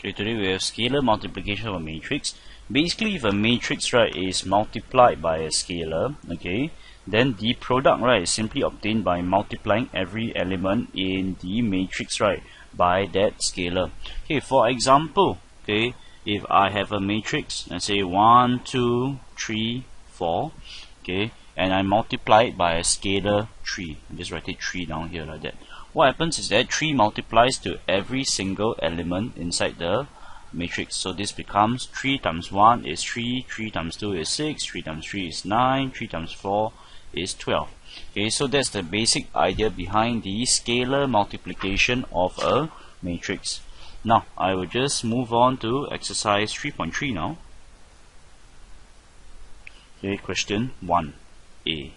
Okay, today we have scalar multiplication of a matrix. Basically, if a matrix, right, is multiplied by a scalar, okay, then the product, right, is simply obtained by multiplying every element in the matrix, right, by that scalar. Okay, for example, okay, if I have a matrix, let's say 1, 2, 3, 4, okay, and I multiply it by a scalar 3. I just write it 3 down here like that. What happens is that 3 multiplies to every single element inside the matrix. So this becomes 3 times 1 is 3, 3 times 2 is 6, 3 times 3 is 9, 3 times 4 is 12. Okay, so that's the basic idea behind the scalar multiplication of a matrix. Now, I will just move on to exercise 3.3 now. Okay, question 1a.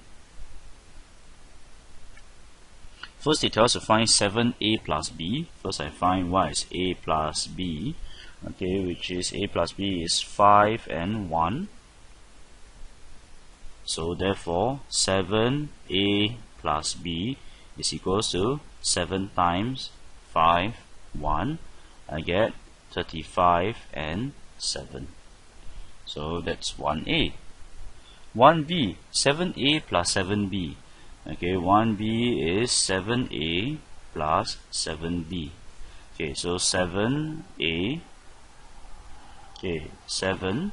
First, it tells us to find 7a plus b. First, I find what is a plus b. Okay, which is a plus b is 5 and 1. So, therefore, 7a plus b is equals to 7 times 5, 1. I get 35 and 7. So, that's 1a. 1b, 7a plus 7b. Okay, 1b is 7a plus 7b. Okay, so 7a, okay, 7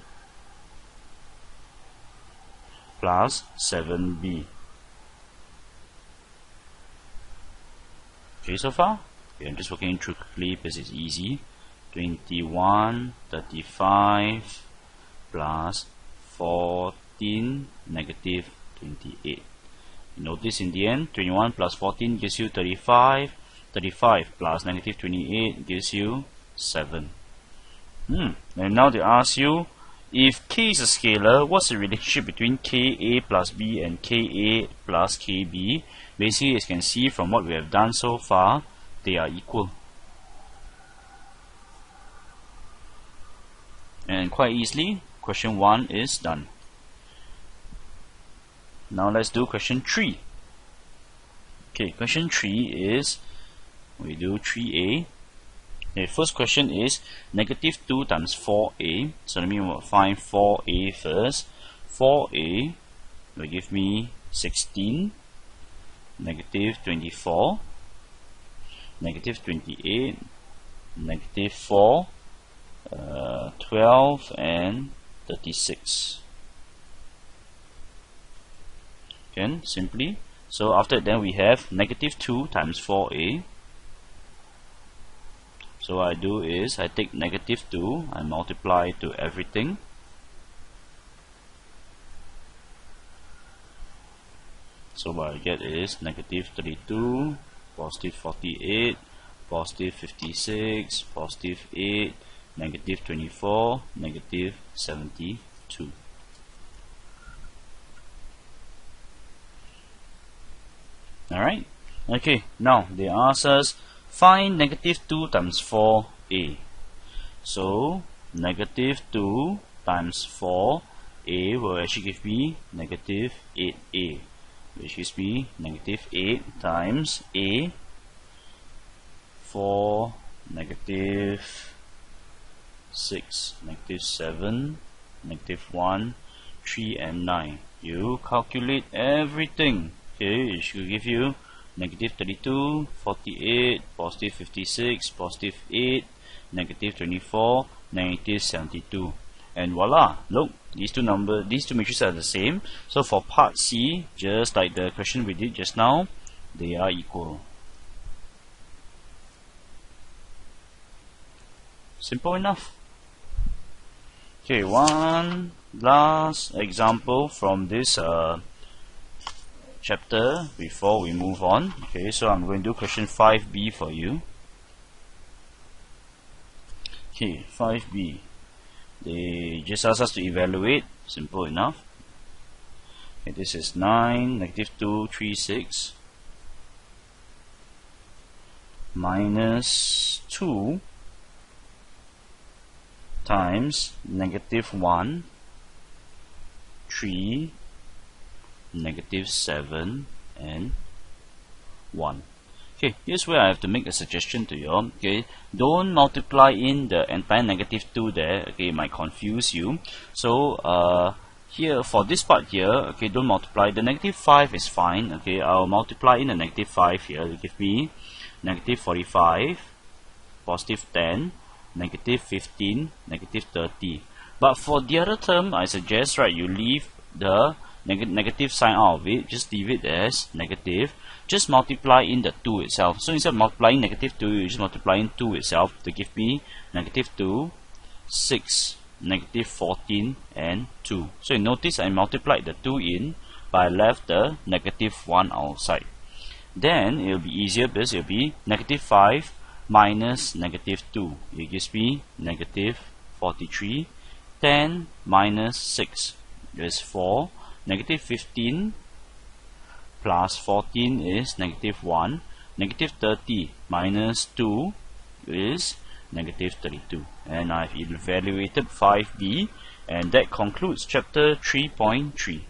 plus 7b. Okay, so far? Okay, I'm just working through quickly because it's easy. 21, 35 plus 14, negative 28. Notice in the end, 21 plus 14 gives you 35. 35 plus negative 28 gives you 7. And now they ask you, if k is a scalar, what's the relationship between ka plus b and ka plus kb? Basically, as you can see from what we have done so far, they are equal. And quite easily, question 1 is done. Now let's do question 3. Okay, question 3 is, we do 3a. Okay, first question is negative 2 times 4a. So let me find 4a first. 4a will give me 16, negative 24, negative 28, negative 4, 12 and 36. Again, simply. So after that, then we have negative 2 times 4a. So what I do is I take negative 2, I multiply to everything. So what I get is negative 32, positive 48, positive 56, positive 8, negative 24, negative 72. Alright, okay, now they ask us find negative 2 times 4a. So negative 2 times 4a will actually give me negative 8a, which gives me negative 8 times a, 4, negative 6, negative 7, negative 1, 3 and 9. You calculate everything. Okay, it should give you negative 32, 48, positive 56, positive 8, negative 24, negative 72. And voila, look, these two matrices are the same. So for part C, just like the question we did just now, they are equal. Simple enough. Okay, one last example from this chapter before we move on. Okay, so I'm going to do question 5b for you. Okay, 5b. They just ask us to evaluate. Simple enough. Okay, this is 9, negative 2, 3, 6 minus 2 times negative 1, 3, negative 7 and 1. Okay, here's where I have to make a suggestion to you. Okay, don't multiply in the entire negative 2 there. Okay, it might confuse you. So here for this part here, okay, don't multiply. The negative 5 is fine. Okay, I'll multiply in the negative 5 here to give me negative 45, positive 10, negative 15, negative 30. But for the other term, I suggest, right, you leave the negative sign out of it. Just leave it as negative. Just multiply in the 2 itself. So instead of multiplying negative 2, you just multiply in 2 itself to give me negative 2, 6, negative 14, and 2. So you notice I multiplied the 2 in, but I left the negative 1 outside. Then it will be easier because it will be negative 5 minus negative 2. It gives me negative 43. 10 minus 6 is 4. Negative 15 plus 14 is negative 1. Negative 30 minus 2 is negative 32. And I've evaluated 5b, and that concludes chapter 3.3.